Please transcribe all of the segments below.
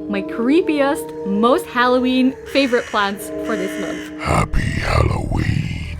my creepiest, most Halloween favorite plants for this month. Happy Halloween.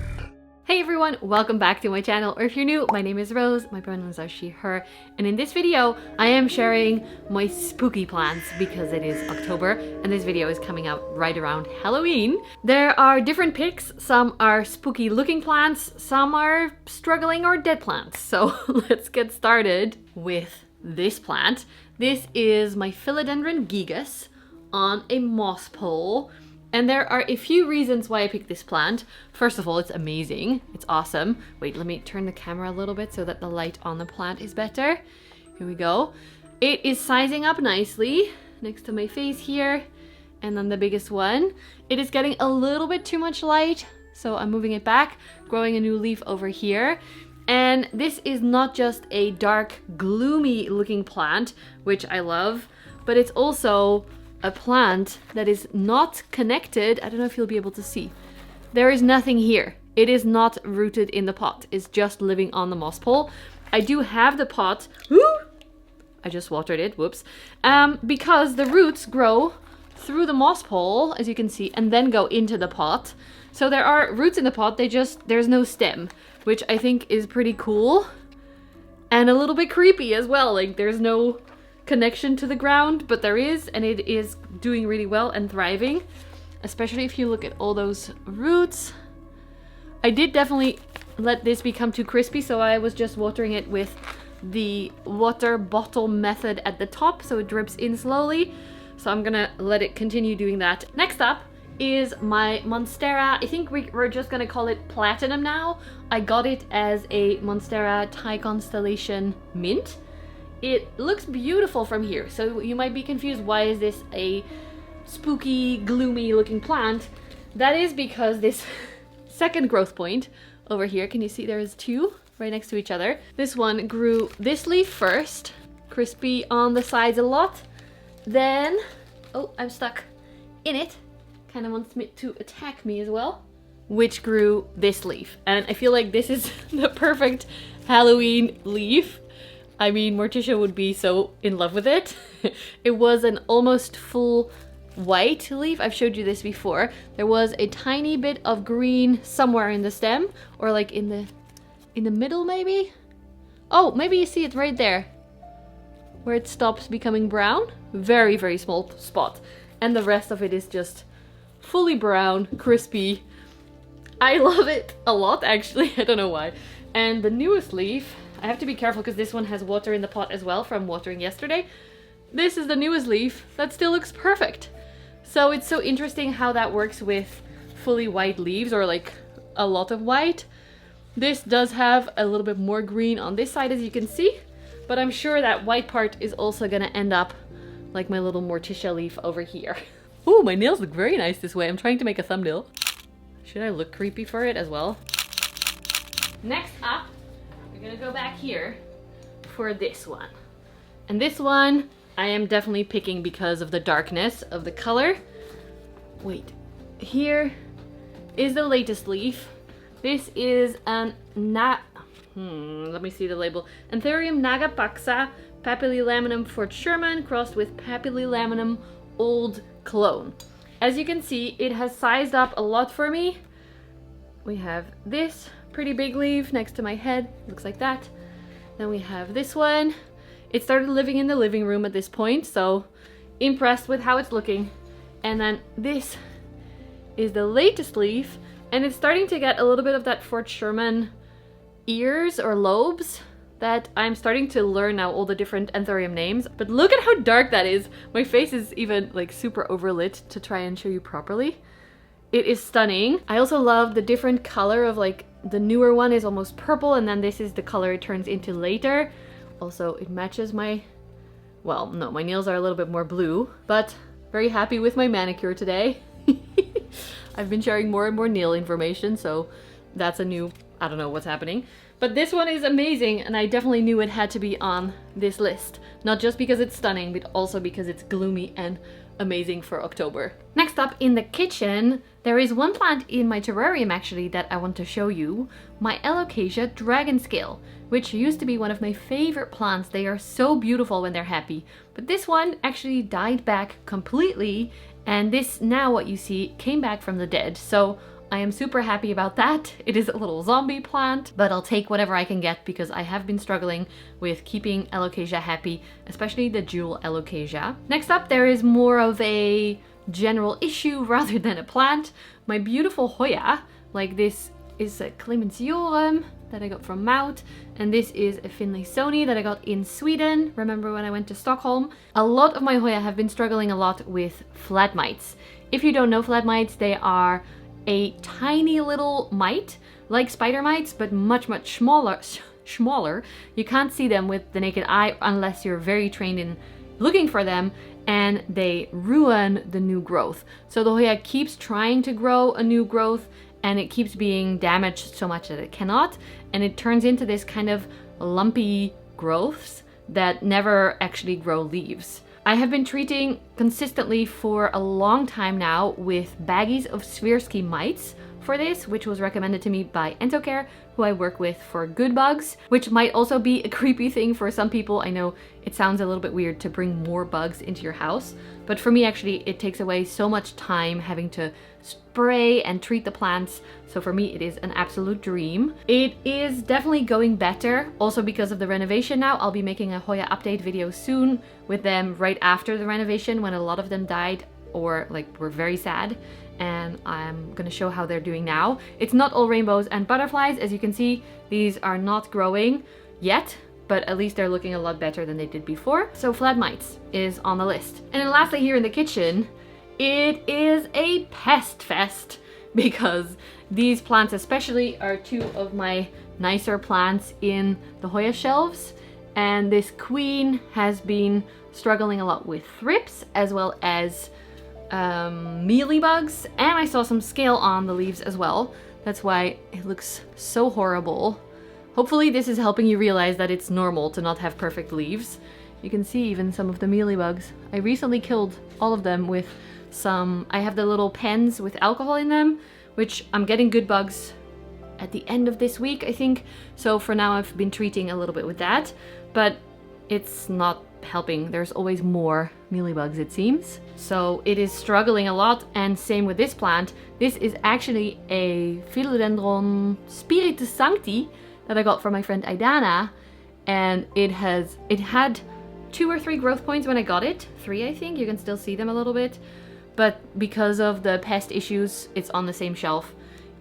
Hey everyone, welcome back to my channel, or if you're new, my name is Rose, my pronouns are she, her, and in this video, I am sharing my spooky plants because it is October, and this video is coming out right around Halloween. There are different picks, some are spooky looking plants, some are struggling or dead plants, so let's get started with this plant. This is my Philodendron gigas on a moss pole. And there are a few reasons why I picked this plant. First of all, it's amazing. It's awesome. Wait, let me turn the camera a little bit so that the light on the plant is better. Here we go. It is sizing up nicely next to my face here. And then the biggest one. It is getting a little bit too much light, so I'm moving it back, growing a new leaf over here. And this is not just a dark, gloomy looking plant, which I love, but it's also a plant that is not connected. I don't know if you'll be able to see. There is nothing here. It is not rooted in the pot. It's just living on the moss pole. I do have the pot. I just watered it. Whoops. Because the roots grow through the moss pole, as you can see, and then go into the pot. So there are roots in the pot. There's no stem, which I think is pretty cool and a little bit creepy as well. Like there's no connection to the ground, but there is, and it is doing really well and thriving, especially if you look at all those roots. I did definitely let this become too crispy, so I was just watering it with the water bottle method at the top, so it drips in slowly. So I'm gonna let it continue doing that. Next up is my Monstera. I think we're just gonna call it Platinum now. I got it as a Monstera Thai Constellation Mint. It looks beautiful from here, so you might be confused, why is this a spooky, gloomy looking plant? That is because this second growth point over here, can you see there's two right next to each other? This one grew this leaf first, crispy on the sides a lot. Then, oh, I'm stuck in it. Kind of wants me to attack me as well. Which grew this leaf. And I feel like this is the perfect Halloween leaf. I mean, Morticia would be so in love with it. It was an almost full white leaf. I've showed you this before. There was a tiny bit of green somewhere in the stem, or like in the middle maybe? Oh, maybe you see it right there, where it stops becoming brown. Very, very small spot. And the rest of it is just fully brown, crispy. I love it a lot, actually. I don't know why. And the newest leaf, I have to be careful because this one has water in the pot as well from watering yesterday. This is the newest leaf that still looks perfect. So it's so interesting how that works with fully white leaves, or like a lot of white. This does have a little bit more green on this side, as you can see, but I'm sure that white part is also gonna end up like my little Morticia leaf over here. Ooh, my nails look very nice this way. I'm trying to make a thumbnail. Should I look creepy for it as well? Next up, we're gonna go back here for this one. And this one I am definitely picking because of the darkness of the color. Wait, here is the latest leaf. This is an let me see the label. Anthurium nagapaxa papillilaminum Fort Sherman crossed with papillilaminum Old Clone. As you can see, it has sized up a lot for me. We have this pretty big leaf next to my head, looks like that. Then we have this one. It started living in the living room at this point, so impressed with how it's looking. And then this is the latest leaf, and it's starting to get a little bit of that Fort Sherman ears or lobes that I'm starting to learn now, all the different Anthurium names. But look at how dark that is. My face is even like super overlit to try and show you properly. It is stunning. I also love the different color of, like, the newer one is almost purple, and then this is the color it turns into later. Also, it matches my, well, no, my nails are a little bit more blue, but very happy with my manicure today. I've been sharing more and more nail information, so that's a new, I don't know what's happening. But this one is amazing, and I definitely knew it had to be on this list. Not just because it's stunning, but also because it's gloomy and amazing for October. Next up in the kitchen, there is one plant in my terrarium actually that I want to show you. My Alocasia dragon scale, which used to be one of my favorite plants. They are so beautiful when they're happy. But this one actually died back completely, and this now what you see came back from the dead. So I am super happy about that. It is a little zombie plant, but I'll take whatever I can get because I have been struggling with keeping Alocasia happy, especially the jewel Alocasia. Next up, there is more of a general issue rather than a plant. My beautiful Hoya, like this is a Clementiorum that I got from Mout, and this is a Finlaysoni that I got in Sweden. Remember when I went to Stockholm? A lot of my Hoya have been struggling a lot with flat mites. If you don't know flat mites, they are a tiny little mite, like spider mites, but much smaller. You can't see them with the naked eye unless you're very trained in looking for them, and they ruin the new growth. So the Hoya keeps trying to grow a new growth, and it keeps being damaged so much that it cannot, and it turns into this kind of lumpy growths that never actually grow leaves. I have been treating consistently for a long time now with baggies of Swirsky mites for this, which was recommended to me by Entocare, who I work with for good bugs, which might also be a creepy thing for some people. I know it sounds a little bit weird to bring more bugs into your house, but for me actually it takes away so much time having to spray and treat the plants. So for me it is an absolute dream. It is definitely going better, also because of the renovation now. I'll be making a Hoya update video soon with them right after the renovation when a lot of them died or like were very sad, and I'm gonna show how they're doing now. It's not all rainbows and butterflies. As you can see, these are not growing yet, but at least they're looking a lot better than they did before. So flat mites is on the list. And then lastly here in the kitchen, it is a pest fest because these plants especially are two of my nicer plants in the Hoya shelves. And this queen has been struggling a lot with thrips as well as mealybugs, and I saw some scale on the leaves as well. That's why it looks so horrible. Hopefully this is helping you realize that it's normal to not have perfect leaves. You can see even some of the mealybugs. I recently killed all of them with some, I have the little pens with alcohol in them, which I'm getting good bugs at the end of this week, I think. So for now I've been treating a little bit with that, but it's not helping. There's always more mealybugs, it seems. So it is struggling a lot, and same with this plant. This is actually a Philodendron Spiritus Sancti that I got from my friend Aidana, and it had 2 or 3 growth points when I got it. 3, I think. You can still see them a little bit, but because of the pest issues, it's on the same shelf.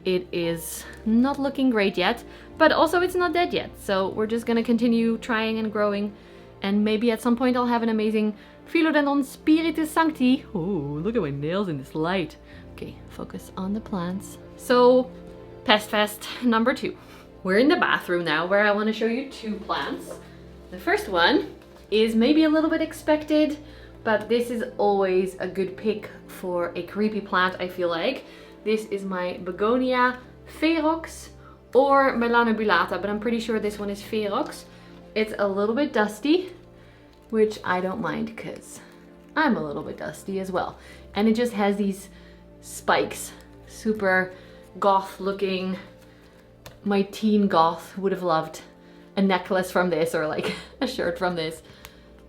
It is not looking great yet, but also it's not dead yet. So we're just gonna continue trying and growing, and maybe at some point I'll have an amazing Philodendron Spiritus Sancti. Oh, look at my nails in this light. Okay, focus on the plants. So, Pest Fest number 2. We're in the bathroom now where I want to show you 2 plants. The first one is maybe a little bit expected, but this is always a good pick for a creepy plant, I feel like. This is my Begonia Ferox or Melanobulata, but I'm pretty sure this one is Ferox. It's a little bit dusty, which I don't mind because I'm a little bit dusty as well. And it just has these spikes, super goth looking. My teen goth would have loved a necklace from this or like a shirt from this.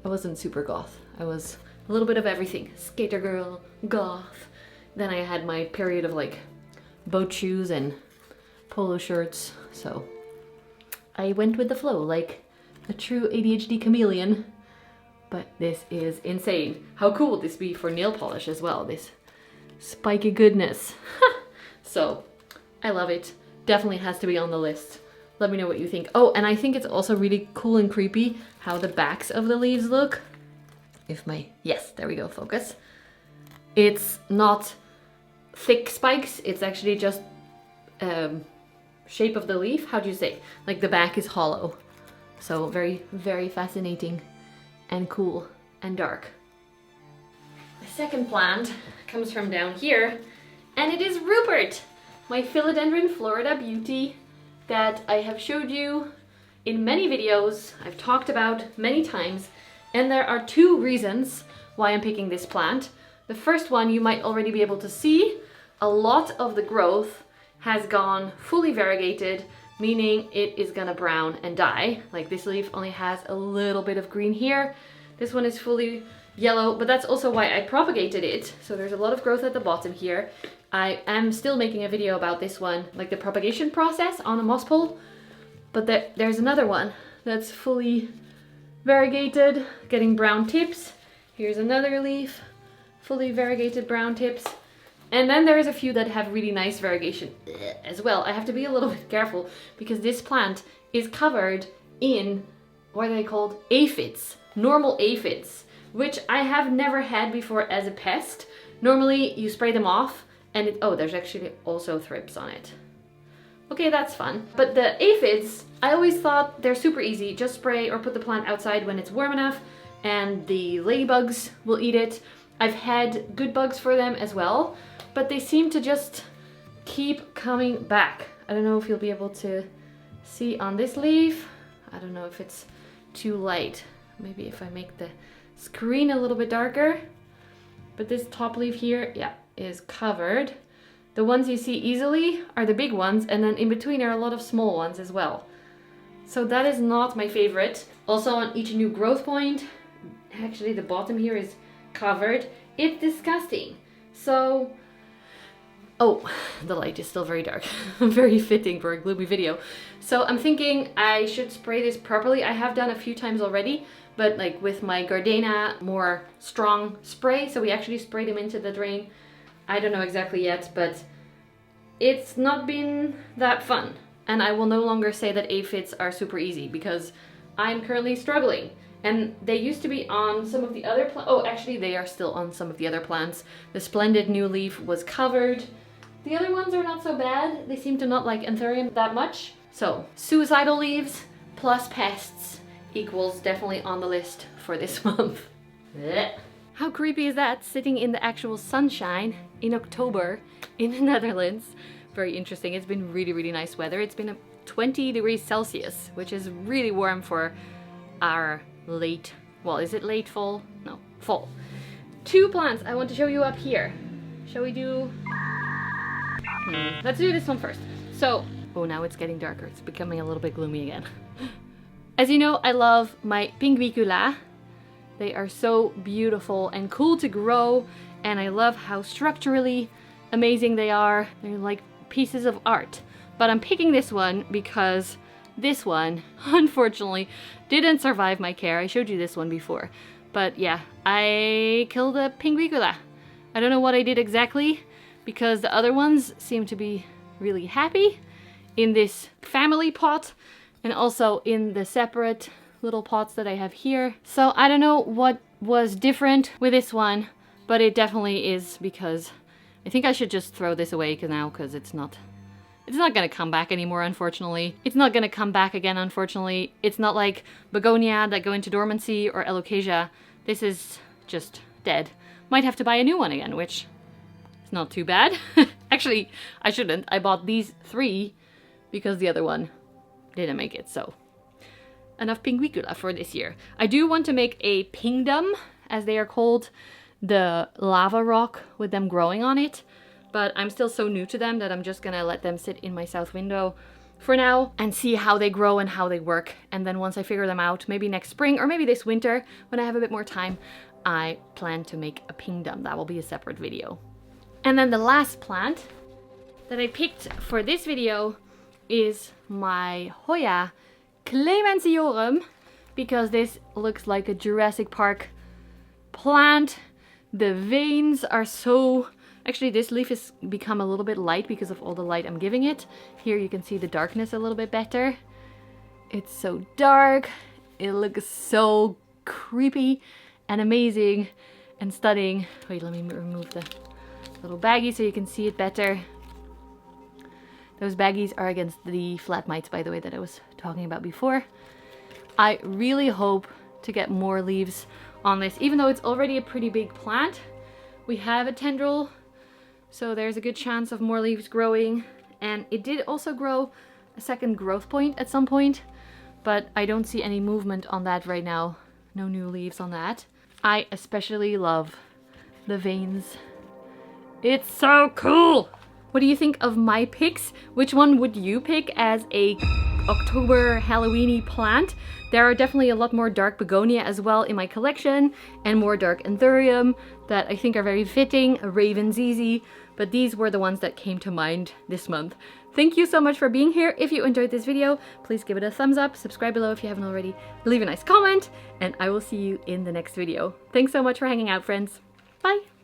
I wasn't super goth. I was a little bit of everything. Skater girl, goth. Then I had my period of like boat shoes and polo shirts. So I went with the flow like a true ADHD chameleon. But this is insane. How cool would this be for nail polish as well? This spiky goodness. So I love it. Definitely has to be on the list. Let me know what you think. Oh, and I think it's also really cool and creepy how the backs of the leaves look. Yes, there we go, focus. It's not thick spikes. It's actually just shape of the leaf. How do you say? Like the back is hollow. So very, very fascinating and cool and dark. The second plant comes from down here, and it is Rupert, my Philodendron Florida Beauty. that I have showed you in many videos, I've talked about many times, and there are two reasons why I'm picking this plant. The first one you might already be able to see. A lot of the growth has gone fully variegated, meaning it is gonna brown and die. Like this leaf only has a little bit of green here. This one is fully yellow, but that's also why I propagated it. So there's a lot of growth at the bottom here. I am still making a video about this one, like the propagation process on a moss pole. But there's another one that's fully variegated, getting brown tips. Here's another leaf, fully variegated brown tips. And then there's a few that have really nice variegation as well. I have to be a little bit careful because this plant is covered in, what are they called? Aphids, normal aphids, which I have never had before as a pest. Normally you spray them off and oh, there's actually also thrips on it. Okay, that's fun. But the aphids, I always thought they're super easy. Just spray or put the plant outside when it's warm enough and the ladybugs will eat it. I've had good bugs for them as well, but they seem to just keep coming back. I don't know if you'll be able to see on this leaf. I don't know if it's too light. Maybe if I make the screen a little bit darker. But this top leaf here, yeah, is covered. The ones you see easily are the big ones, and then in between are a lot of small ones as well. So that is not my favorite. Also on each new growth point, actually the bottom here is covered. It's disgusting. So, oh, the light is still very dark. Very fitting for a gloomy video. So I'm thinking I should spray this properly. I have done a few times already, but like with my Gardena more strong spray. So we actually sprayed them into the drain. I don't know exactly yet, but it's not been that fun. And I will no longer say that aphids are super easy because I'm currently struggling. And they used to be on some of the other plants. Oh, actually they are still on some of the other plants. The splendid new leaf was covered. The other ones are not so bad. They seem to not like anthurium that much. So suicidal leaves plus pests equals definitely on the list for this month. Blech. How creepy is that, sitting in the actual sunshine in October in the Netherlands? Very interesting. It's been really, really nice weather. It's been 20 degrees Celsius, which is really warm for our late, well, is it late fall? No, fall. Two plants I want to show you up here. Shall we do... Let's do this one first. So, oh, now it's getting darker. It's becoming a little bit gloomy again. As you know, I love my Pinguicula. They are so beautiful and cool to grow, and I love how structurally amazing they are. They're like pieces of art. But I'm picking this one because this one, unfortunately, didn't survive my care. I showed you this one before. But yeah, I killed a Pinguicula. I don't know what I did exactly, because the other ones seem to be really happy in this family pot and also in the separate little pots that I have here. So I don't know what was different with this one, but it definitely is because I think I should just throw this away because it's not gonna come back anymore, unfortunately. It's not gonna come back again, unfortunately. It's not like begonia that go into dormancy or alocasia. This is just dead. Might have to buy a new one again, which is not too bad. Actually, I shouldn't. I bought these 3 because the other one didn't make it, so enough Pinguicula for this year. I do want to make a pingdom, as they are called, the lava rock with them growing on it, but I'm still so new to them that I'm just gonna let them sit in my south window for now and see how they grow and how they work. And then once I figure them out, maybe next spring or maybe this winter when I have a bit more time, I plan to make a pingdom. That will be a separate video. And then the last plant that I picked for this video is my Hoya Clemensiorum, because this looks like a Jurassic Park plant. The veins are so... Actually, this leaf has become a little bit light because of all the light I'm giving it. Here you can see the darkness a little bit better. It's so dark. It looks so creepy and amazing and stunning. Wait, let me remove the little baggie so you can see it better. Those baggies are against the flat mites, by the way, that I was talking about before. I really hope to get more leaves on this, even though it's already a pretty big plant. We have a tendril, so there's a good chance of more leaves growing. And it did also grow a second growth point at some point, but I don't see any movement on that right now. No new leaves on that. I especially love the veins. It's so cool! What do you think of my picks? Which one would you pick as a October Halloweeny plant? There are definitely a lot more dark begonia as well in my collection, and more dark anthurium that I think are very fitting, a raven zizi, but these were the ones that came to mind this month. Thank you so much for being here. If you enjoyed this video, please give it a thumbs up, subscribe below if you haven't already, leave a nice comment, and I will see you in the next video. Thanks so much for hanging out, friends. Bye!